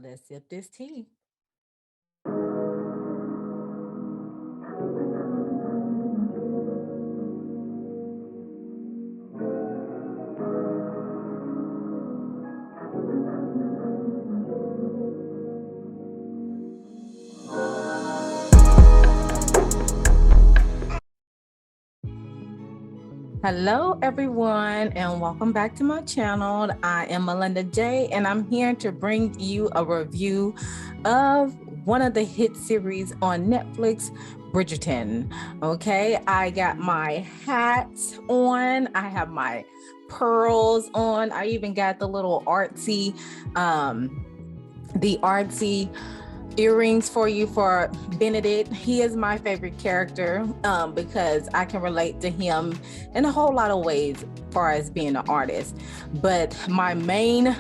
Let's sip this tea. Hello, everyone, and welcome back to my channel. I am Melinda J, and I'm here to bring you a review of one of the hit series on Netflix, Bridgerton. Okay, I got my hats on. I have my pearls on. I even got the little artsy, earrings for you for Benedict. He is my favorite character because I can relate to him in a whole lot of ways as far as being an artist. But my main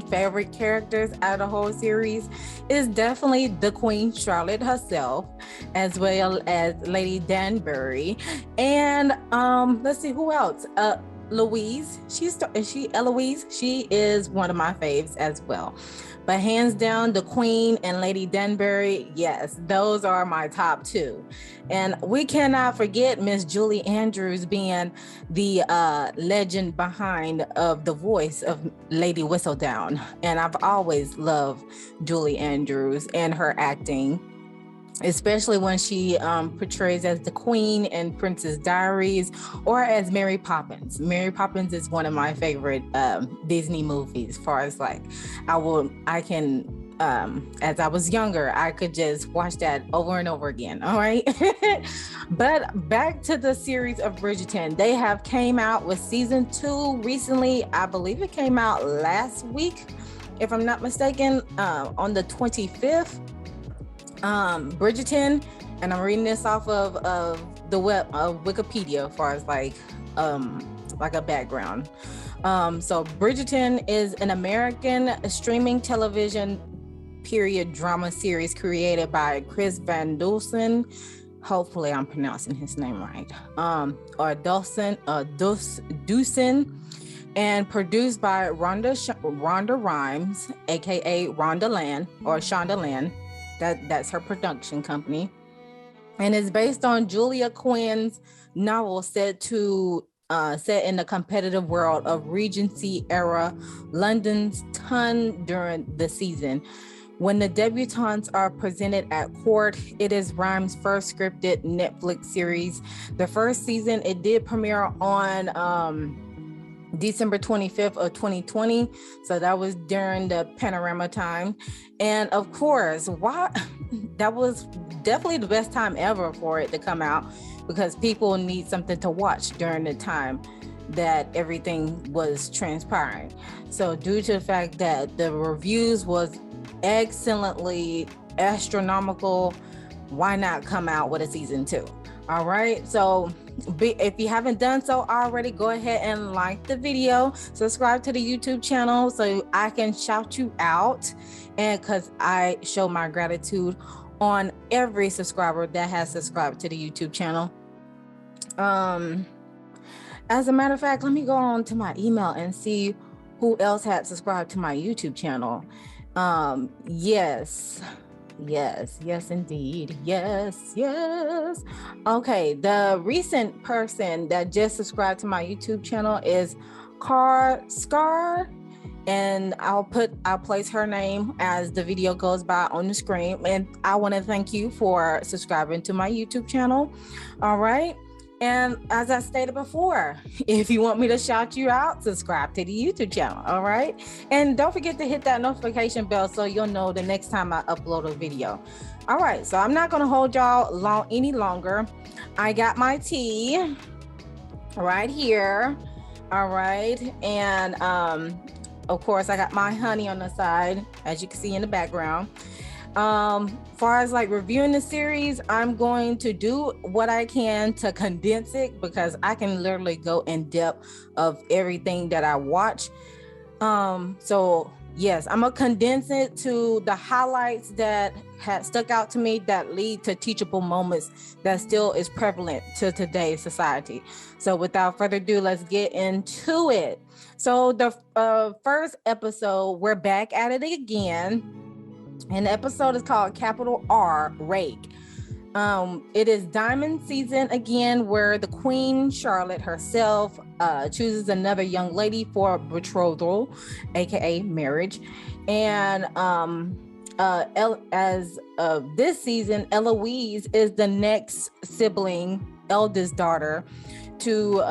favorite characters out of the whole series is definitely the Queen Charlotte herself, as well as Lady Danbury, and let's see who else. Louise, Eloise? She is one of my faves as well. But hands down, the Queen and Lady Danbury, yes, those are my top two. And we cannot forget Miss Julie Andrews being the legend behind of the voice of Lady Whistledown. And I've always loved Julie Andrews and her acting, especially when she portrays as the Queen in Princess Diaries or as Mary Poppins. Mary Poppins is one of my favorite Disney movies. As far as like, as I was younger, I could just watch that over and over again. All right. But back to the series of Bridgerton. They have came out with season 2 recently. I believe it came out last week, if I'm not mistaken, on the 25th. Bridgerton, and I'm reading this off of the web of Wikipedia as far as like a background. So Bridgerton is an American streaming television period drama series created by Chris Van Dusen. Hopefully I'm pronouncing his name right. Or Dusen, and produced by Rhonda Rhimes, aka Rhonda Land or Shonda Land. That's her production company, and it's based on Julia Quinn's novel set in the competitive world of Regency era London's ton during the season. When the debutantes are presented at court, it is Rhimes' first scripted Netflix series. The first season, it did premiere on December 25th of 2020. So that was during the panorama time. And of course, that was definitely the best time ever for it to come out, because people need something to watch during the time that everything was transpiring. So due to the fact that the reviews was excellently astronomical, why not come out with a season 2? All right, so if you haven't done so already, go ahead and like the video, subscribe to the YouTube channel so I can shout you out, and because I show my gratitude on every subscriber that has subscribed to the YouTube channel. As a matter of fact, let me go on to my email and see who else had subscribed to my YouTube channel. Yes, indeed. Yes. Okay, the recent person that just subscribed to my YouTube channel is Scar, and I'll place her name as the video goes by on the screen. And I want to thank you for subscribing to my YouTube channel. All right. And as I stated before, if you want me to shout you out, subscribe to the YouTube channel, all right? And don't forget to hit that notification bell so you'll know the next time I upload a video. All right, so I'm not gonna hold y'all any longer. I got my tea right here, all right? And of course, I got my honey on the side, as you can see in the background. Far as like reviewing the series, I'm going to do what I can to condense it, because I can literally go in depth of everything that I watch. So yes, I'm gonna condense it to the highlights that had stuck out to me that lead to teachable moments that still is prevalent to today's society. So without further ado, let's get into it. So the first episode, we're back at it again, and the episode is called Capital R Rake. It is diamond season again, where the Queen Charlotte herself chooses another young lady for betrothal, aka marriage, and as of this season, Eloise is the next sibling, eldest daughter, to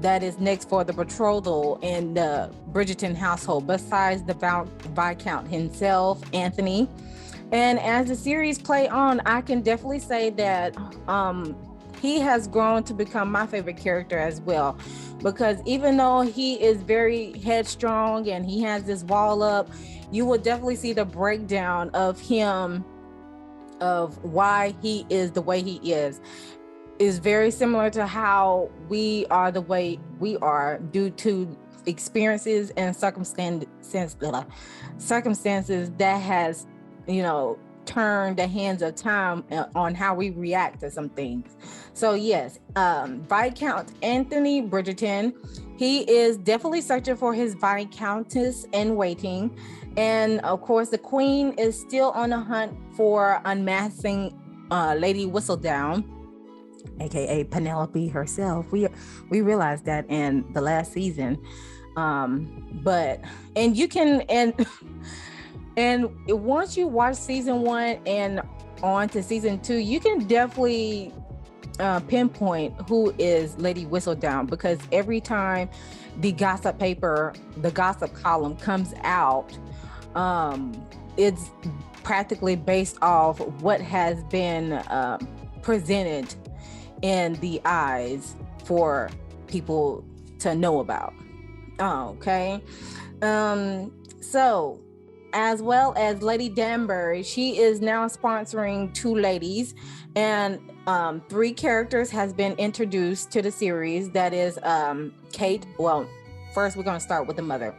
that is next for the betrothal in the Bridgerton household, besides the Viscount himself, Anthony. And as the series play on, I can definitely say that he has grown to become my favorite character as well, because even though he is very headstrong and he has this wall up, you will definitely see the breakdown of him, of why he is the way he is very similar to how we are the way we are, due to experiences and circumstances that has, turned the hands of time on how we react to some things. So yes, Viscount Anthony Bridgerton, he is definitely searching for his Viscountess in waiting. And of course, the Queen is still on the hunt for unmasking Lady Whistledown, aka Penelope herself. We realized that in the last season. And once you watch season 1 and on to season 2, you can definitely pinpoint who is Lady Whistledown, because every time the gossip column comes out, it's practically based off what has been presented in the eyes for people to know about. Okay. So as well as Lady Danbury, she is now sponsoring 2 ladies, and 3 characters has been introduced to the series. That is Kate. Well, first we're going to start with the mother.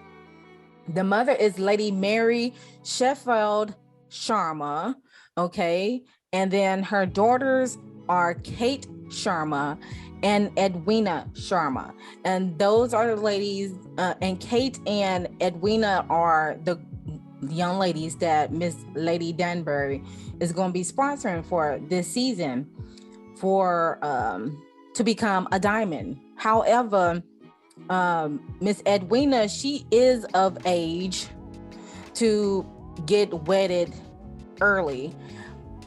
The mother is Lady Mary Sheffield Sharma. Okay. And then her daughters are Kate Sharma and Edwina Sharma. And those are the ladies, and Kate and Edwina are the young ladies that Miss Lady Danbury is going to be sponsoring for this season for to become a diamond. However, Miss Edwina, she is of age to get wedded early.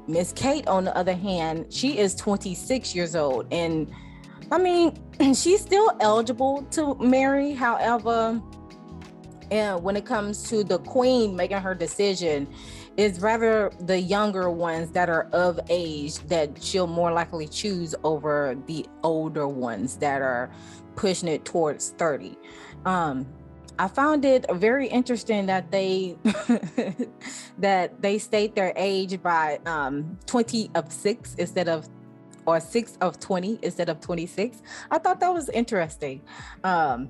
Miss Kate, on the other hand, she is 26 years old, and I mean, she's still eligible to marry. However, and when it comes to the Queen making her decision, it's rather the younger ones that are of age that she'll more likely choose over the older ones that are pushing it towards 30. I found it very interesting that they that they state their age by 20 of 6 instead of, or 6 of 20 instead of 26. I thought that was interesting. I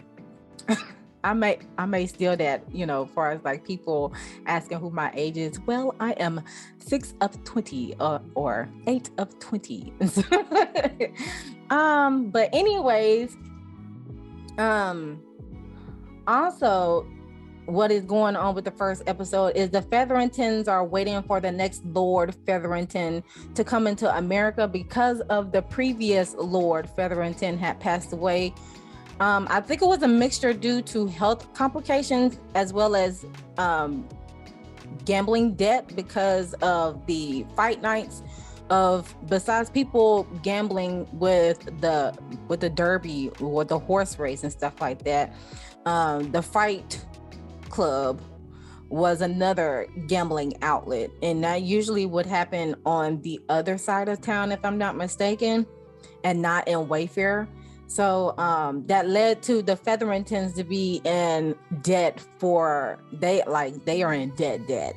may steal that, as far as like people asking who my age is. Well, I am 6 of 20 or 8 of 20. But anyways, also what is going on with the first episode is the Featheringtons are waiting for the next Lord Featherington to come into America, because of the previous Lord Featherington had passed away. I think it was a mixture due to health complications as well as gambling debt, because of the fight nights besides people gambling with the derby or the horse race and stuff like that. The fight club was another gambling outlet, and that usually would happen on the other side of town, if I'm not mistaken, and not in Wayfair. So that led to the Featheringtons to be in debt they are in debt.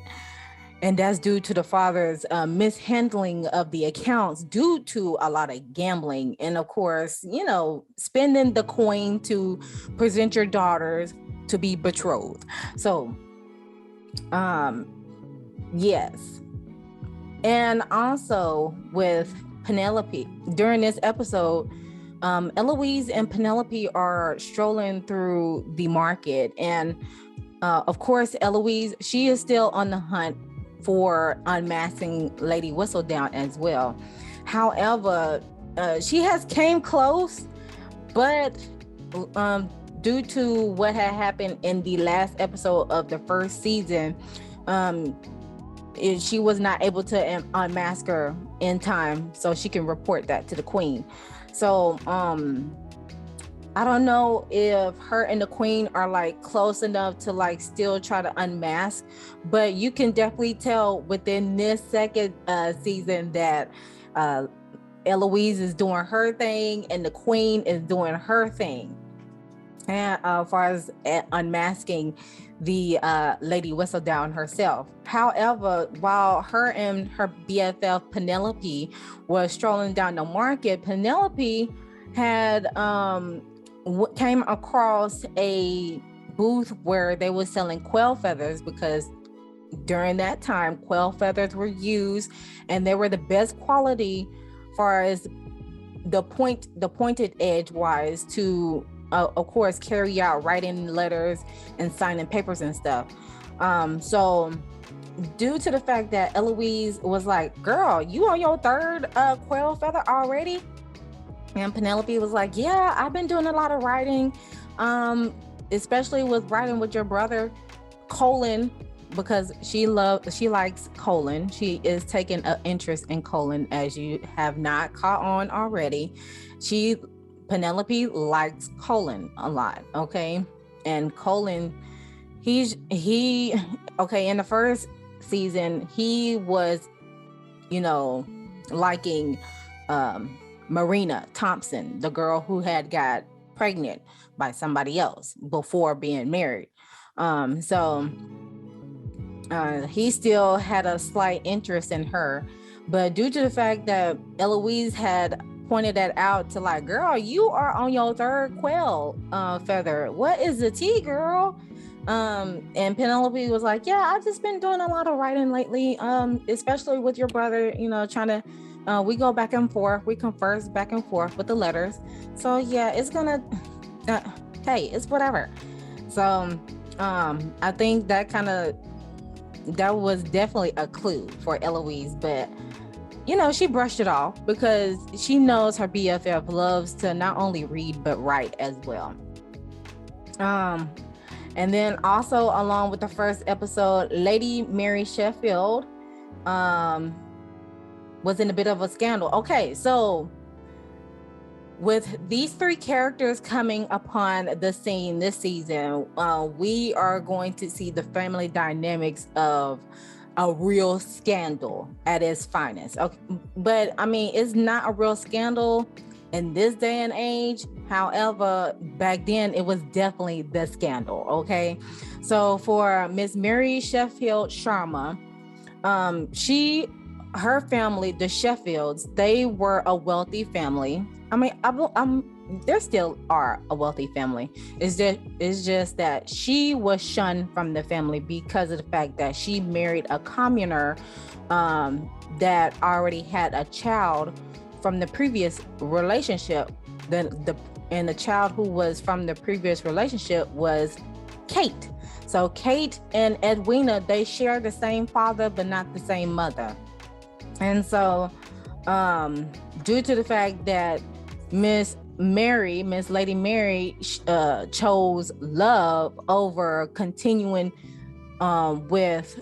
And that's due to the father's mishandling of the accounts due to a lot of gambling. And of course, spending the coin to present your daughters to be betrothed. So, yes. And also with Penelope, during this episode, Eloise and Penelope are strolling through the market, and of course, Eloise, she is still on the hunt for unmasking Lady Whistledown as well. However, she has came close, but due to what had happened in the last episode of the first season, she was not able to unmask her in time so she can report that to the queen. So I don't know if her and the queen are like close enough to like still try to unmask, but you can definitely tell within this second season that Eloise is doing her thing and the queen is doing her thing. And as far as unmasking the Lady Whistledown herself. However, while her and her BFF Penelope was strolling down the market, Penelope had came across a booth where they were selling quail feathers, because during that time quail feathers were used and they were the best quality far as the pointed edge wise to of course carry out writing letters and signing papers and stuff. So due to the fact that Eloise was like, girl, you on your third quail feather already? And Penelope was like, yeah, I've been doing a lot of writing, especially with writing with your brother Colin, because she likes Colin. She is taking an interest in Colin, as you have not caught on already. Penelope likes Colin a lot, okay? And Colin, he in the first season, he was, liking Marina Thompson, the girl who had got pregnant by somebody else before being married. So he still had a slight interest in her, but due to the fact that Eloise had pointed that out to like, girl, you are on your third quail feather. What is the tea, girl? And Penelope was like, yeah, I've just been doing a lot of writing lately, especially with your brother, trying to we go back and forth, we converse back and forth with the letters. So yeah, it's gonna hey, it's whatever. So I think that was definitely a clue for Eloise, but she brushed it off because she knows her BFF loves to not only read but write as well. And then also along with the first episode, Lady Mary Sheffield was in a bit of a scandal. Okay, so with these three characters coming upon the scene this season, we are going to see the family dynamics of a real scandal at its finest. Okay, but I mean, it's not a real scandal in this day and age. However, back then it was definitely the scandal. Okay, so for Miss Mary Sheffield Sharma, her family, the Sheffields, they were a wealthy family. I mean, there still are a wealthy family. It's just that she was shunned from the family because of the fact that she married a commoner that already had a child from the previous relationship. And the child who was from the previous relationship was Kate. So Kate and Edwina, they share the same father but not the same mother. And so due to the fact that Miss Lady Mary chose love over continuing with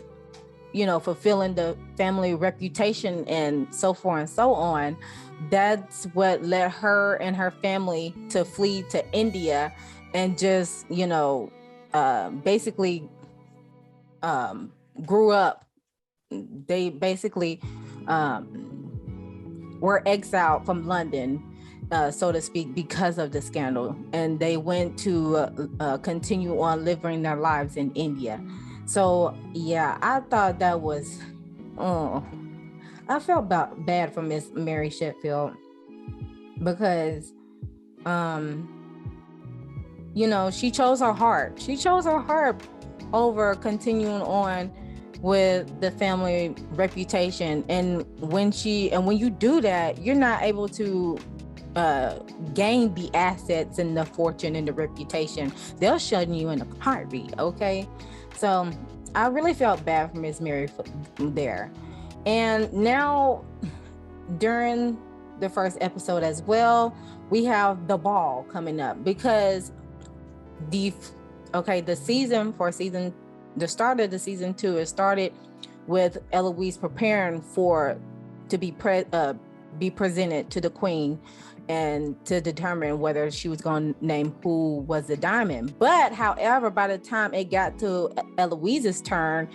fulfilling the family reputation and so forth and so on, that's what led her and her family to flee to India and just basically grew up. They basically were exiled from London, so to speak, because of the scandal, and they went to continue on living their lives in India. So yeah, I thought that was I felt bad for Miss Mary Sheffield because she chose her heart over continuing on with the family reputation. And when you do that, you're not able to gain the assets and the fortune and the reputation, they'll shun you in a heartbeat. Okay, so I really felt bad for Miss Mary there. And now during the first episode as well, we have the ball coming up, because the start of the season 2, it started with Eloise preparing to be presented to the queen and to determine whether she was going to name who was the diamond. But however, by the time it got to Eloise's turn,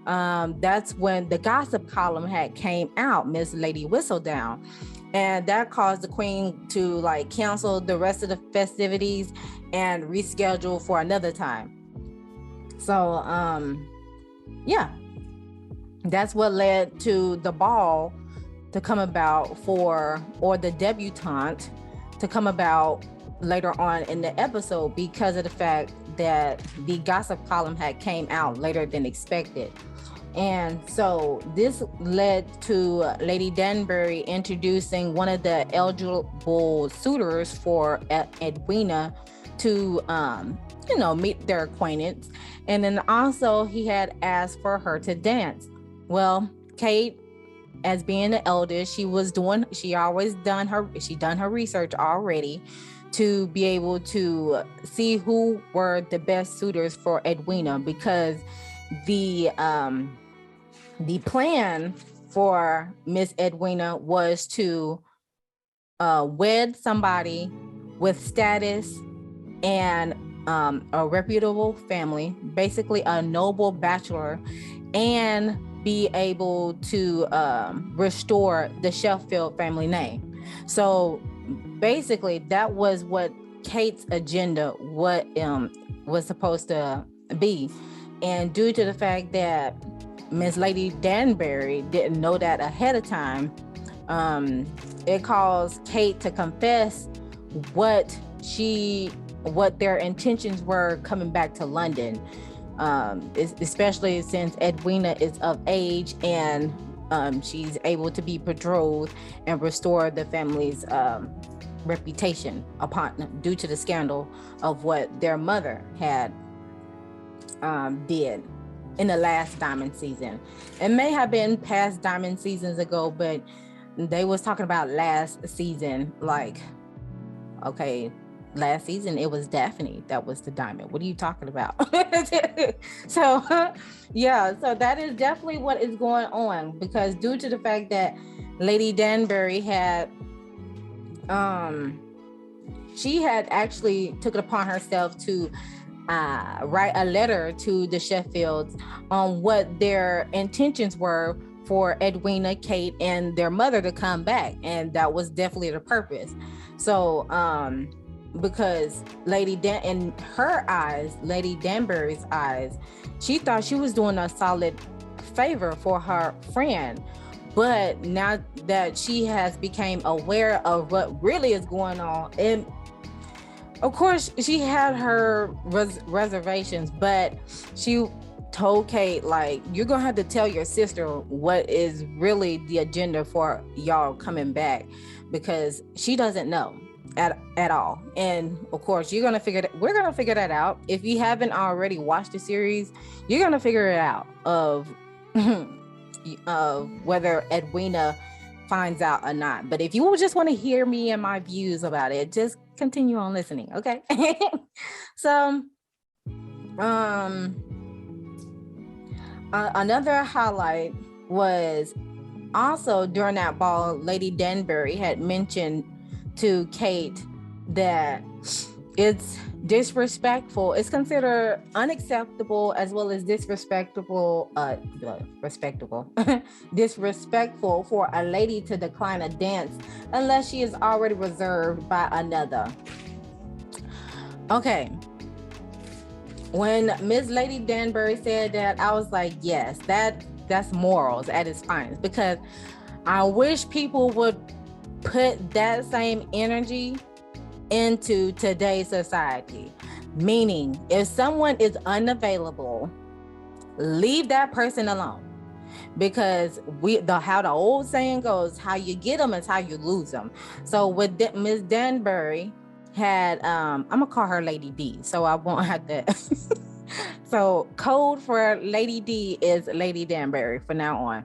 that's when the gossip column had came out, Miss Lady Whistledown, and that caused the queen to cancel the rest of the festivities and reschedule for another time. So that's what led to the ball to come about or the debutante to come about later on in the episode, because of the fact that the gossip column had came out later than expected. And so this led to Lady Danbury introducing one of the eligible suitors for Edwina to meet their acquaintance. And then also he had asked for her to dance. Well, Kate, as being the eldest, she done her research already to be able to see who were the best suitors for Edwina, because the plan for Miss Edwina was to wed somebody with status and a reputable family, basically a noble bachelor, and be able to restore the Sheffield family name. So basically that was what Kate's agenda was supposed to be. And due to the fact that Miss Lady Danbury didn't know that ahead of time, it caused Kate to confess what their intentions were coming back to London, especially since Edwina is of age and she's able to be betrothed and restore the family's reputation due to the scandal of what their mother had did in the last diamond season. It may have been past diamond seasons ago, but they was talking about last season. Last season it was Daphne that was the diamond. What are you talking about? So that is definitely what is going on, because due to the fact that Lady Danbury had she had actually took it upon herself to write a letter to the Sheffields on what their intentions were for Edwina, Kate, and their mother to come back, and that was definitely the purpose. So because Lady Danbury's eyes, she thought she was doing a solid favor for her friend. But now that she has become aware of what really is going on, and of course she had her reservations, but she told Kate, you're gonna have to tell your sister what is really the agenda for y'all coming back, because she doesn't know at all. And of course we're gonna figure that out. If you haven't already watched the series, you're gonna figure it out of whether Edwina finds out or not. But if you just want to hear me and my views about it, just continue on listening, okay? So another highlight was also during that ball, Lady Danbury had mentioned to Kate that it's disrespectful. It's considered unacceptable as well as disrespectful for a lady to decline a dance unless she is already reserved by another. Okay. When Miss Lady Danbury said that, I was like, yes, that's morals at its finest, because I wish people would put that same energy into today's society. Meaning, if someone is unavailable, leave that person alone. because how the old saying goes, how you get them is how you lose them. So with Miss Danbury had, I'm gonna call her Lady D, so I won't have to. So code for Lady D is Lady Danbury for now on.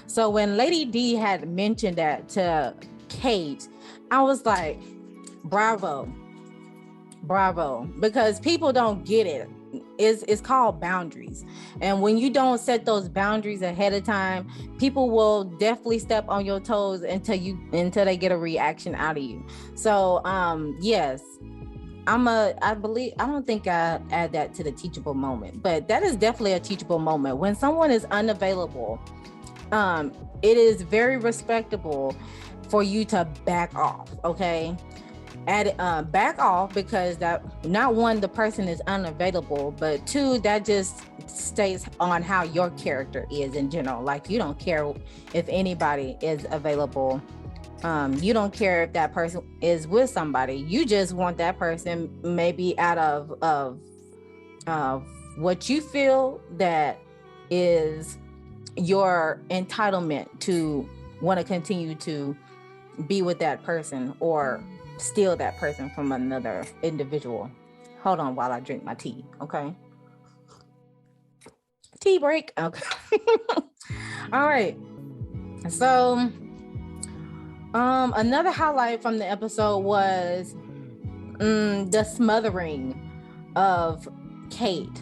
So when Lady D had mentioned that to Kate, I was like, bravo, because people don't get it. It's called boundaries, and when you don't set those boundaries ahead of time, people will definitely step on your toes until they get a reaction out of you. So yes, I don't think I add that to the teachable moment, but that is definitely a teachable moment. When someone is unavailable, it is very respectable for you to back off, okay? Back off, because that, not one, the person is unavailable, but two, that just states on how your character is in general. Like, you don't care if anybody is available. You don't care if that person is with somebody. You just want that person, maybe out of what you feel that is your entitlement to want to continue to be with that person, or steal that person from another individual. Hold on while I drink my tea, okay? Tea break. Okay. All right. So another highlight from the episode was the smothering of Kate.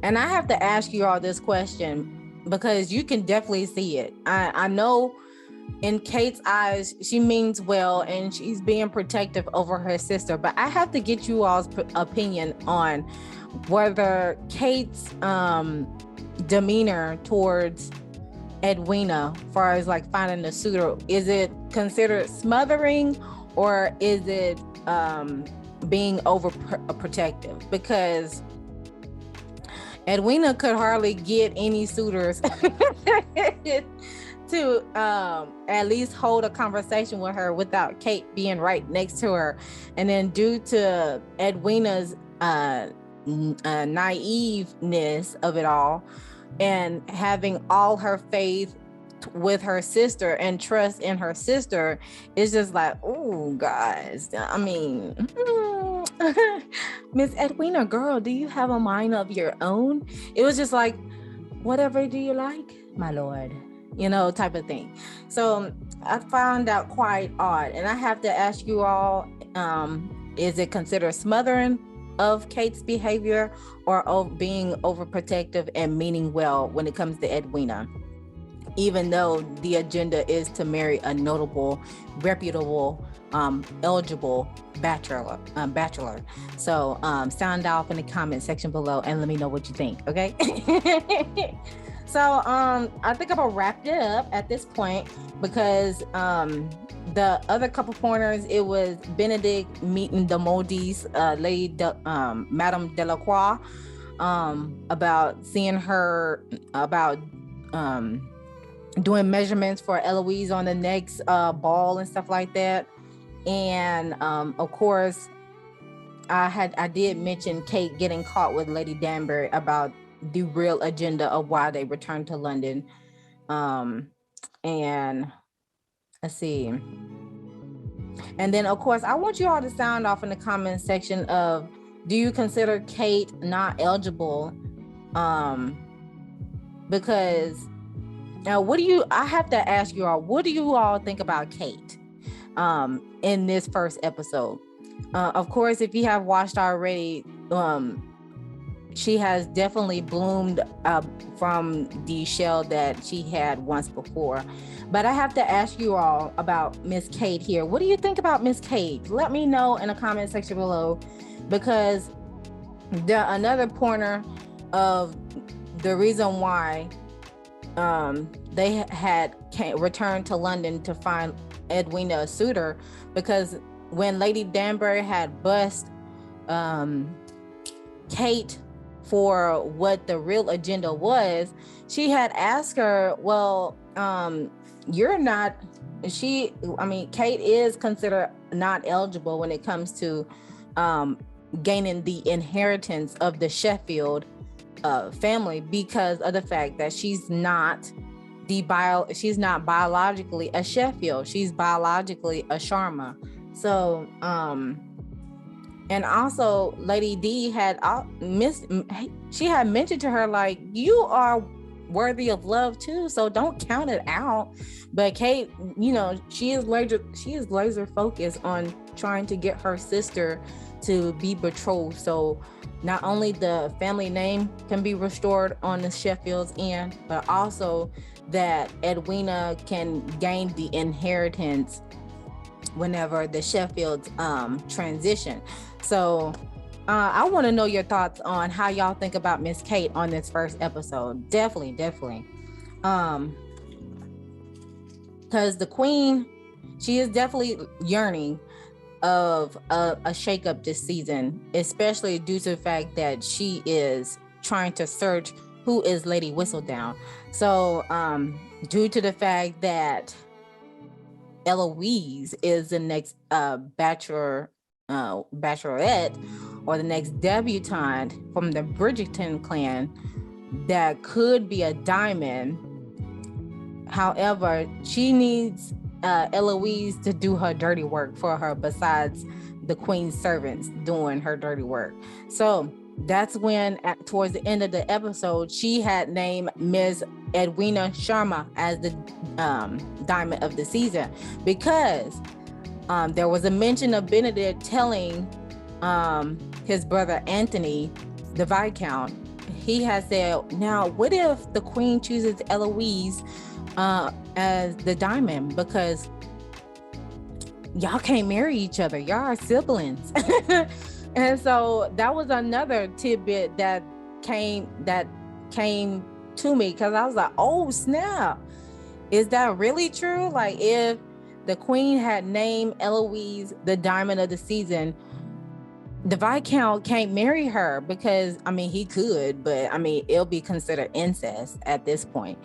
And I have to ask you all this question because you can definitely see it. I know in Kate's eyes, she means well and she's being protective over her sister, but I have to get you all's opinion on whether Kate's demeanor towards Edwina, as far as like finding the suitor, is it considered smothering, or is it being overprotective? Because Edwina could hardly get any suitors to at least hold a conversation with her without Kate being right next to her. And then due to Edwina's naiveness of it all, and having all her faith with her sister and trust in her sister, it's just like, oh, guys, I mean, Miss Edwina, girl, do you have a mind of your own? It was just like, whatever do you like, my lord, type of thing. So I found out quite odd, and I have to ask you all, is it considered smothering of Kate's behavior, or of being overprotective and meaning well when it comes to Edwina, even though the agenda is to marry a notable, reputable, eligible bachelor? So sound off in the comment section below and let me know what you think, okay? So I think I'm gonna wrap it up at this point, because the other couple pointers, it was Benedict meeting the Modis, Madame Delacroix, about seeing her, about doing measurements for Eloise on the next ball and stuff like that. And of course, I did mention Kate getting caught with Lady Danbury about the real agenda of why they returned to London. And let's see. And then, of course, I want you all to sound off in the comment section of, do you consider Kate not eligible? Because now, I have to ask you all, what do you all think about Kate in this first episode? Of course, if you have watched already, she has definitely bloomed from the shell that she had once before. But I have to ask you all about Miss Kate here. What do you think about Miss Kate? Let me know in the comment section below, because another pointer of the reason why they had returned to London to find Edwina a suitor, because when Lady Danbury had bussed Kate for what the real agenda was, she had asked her, well, Kate is considered not eligible when it comes to gaining the inheritance of the Sheffield family because of the fact that she's not biologically a Sheffield. She's biologically a Sharma. So, and also Lady D had she had mentioned to her, like, you are worthy of love too, so don't count it out. But Kate, she is laser focused on trying to get her sister to be betrothed, so not only the family name can be restored on the Sheffield's end, but also that Edwina can gain the inheritance whenever the Sheffields transition. So I want to know your thoughts on how y'all think about Miss Kate on this first episode. Definitely. Because the Queen, she is definitely yearning of a shakeup this season, especially due to the fact that she is trying to search who is Lady Whistledown. So due to the fact that Eloise is the next bachelorette or the next debutante from the Bridgerton clan, that could be a diamond. However, she needs Eloise to do her dirty work for her, besides the Queen's servants doing her dirty work. So that's when, towards the end of the episode, she had named Ms. Edwina Sharma as the diamond of the season, because there was a mention of Benedict telling his brother Anthony, the Viscount. He has said, now what if the Queen chooses Eloise as the diamond, because y'all can't marry each other, y'all are siblings. And so that was another tidbit that came to me, because I was like, oh snap, is that really true? Like, if the Queen had named Eloise the diamond of the season, the Viscount can't marry her, because he could, but it'll be considered incest at this point.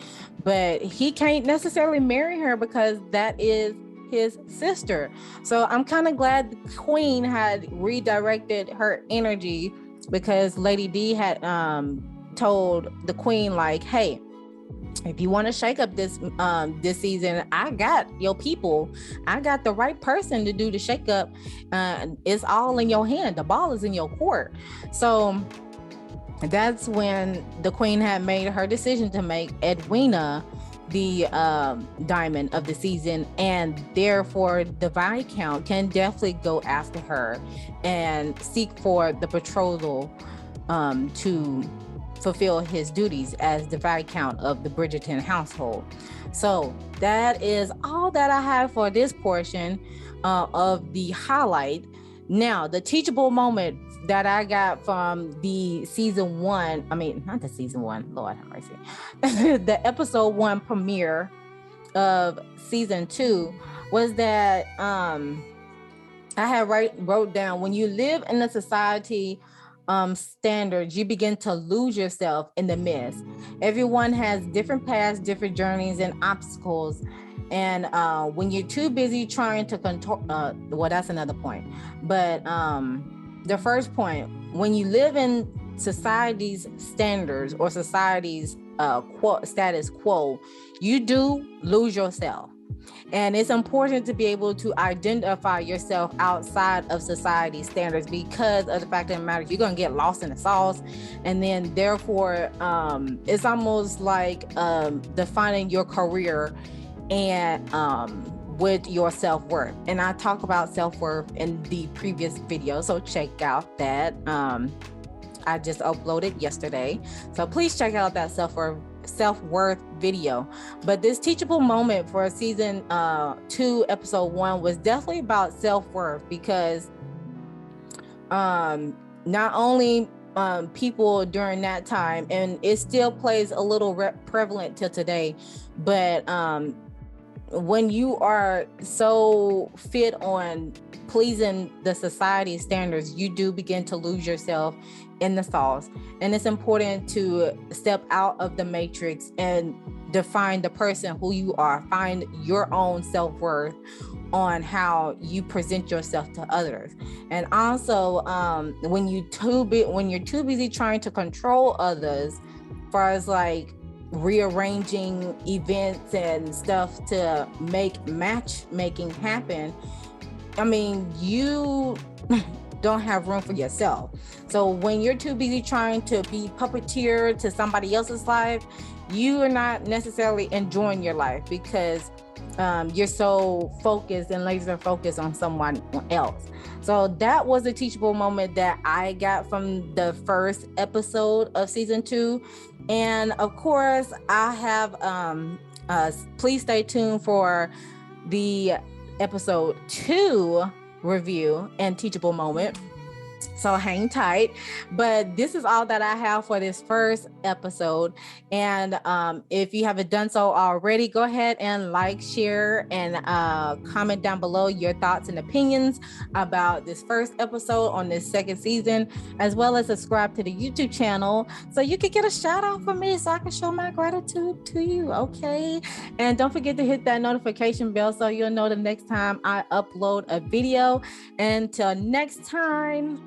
But he can't necessarily marry her because that is his sister. So I'm kind of glad the Queen had redirected her energy, because Lady D had told the Queen, like, hey, if you want to shake up this season, I got your people. I got the right person to do the shake up. It's all in your hand. The ball is in your court. So that's when the Queen had made her decision to make Edwina the diamond of the season, and therefore the Viscount can definitely go after her and seek for the betrothal to fulfill his duties as the Viscount of the Bridgerton household. So that is all that I have for this portion of the highlight. Now, the teachable moment that I got from the season one, not the season one, Lord have mercy, the episode 1 premiere of season 2 was that I had wrote down, when you live in a society standards, you begin to lose yourself in the midst. Everyone has different paths, different journeys and obstacles. And when you're too busy trying to control, well, that's another point. But the first point, when you live in society's standards or society's status quo, you do lose yourself. And it's important to be able to identify yourself outside of society standards, because of the fact of the matter, you're going to get lost in the sauce. And then therefore, it's almost like defining your career and with your self-worth. And I talk about self-worth in the previous video, so check out that. I just uploaded yesterday, so please check out that self-worth video. But this teachable moment for season 2 episode 1 was definitely about self-worth, because not only people during that time, and it still plays a little prevalent till today, but when you are so fit on pleasing the society standards, you do begin to lose yourself in the sauce. And it's important to step out of the matrix and define the person who you are, find your own self-worth, on how you present yourself to others. And also, when you're too busy trying to control others, as far as like rearranging events and stuff to make matchmaking happen, I mean, you don't have room for yourself. So when you're too busy trying to be puppeteer to somebody else's life, you are not necessarily enjoying your life, because you're so focused and laser focused on someone else. So that was a teachable moment that I got from the first episode of season 2. And of course, I have please stay tuned for the episode 2 review and teachable moment. So hang tight. But this is all that I have for this first episode. And if you haven't done so already, go ahead and like, share, and comment down below your thoughts and opinions about this first episode on this second season, as well as subscribe to the YouTube channel so you can get a shout out from me, so I can show my gratitude to you. Okay. And don't forget to hit that notification bell so you'll know the next time I upload a video. Until next time.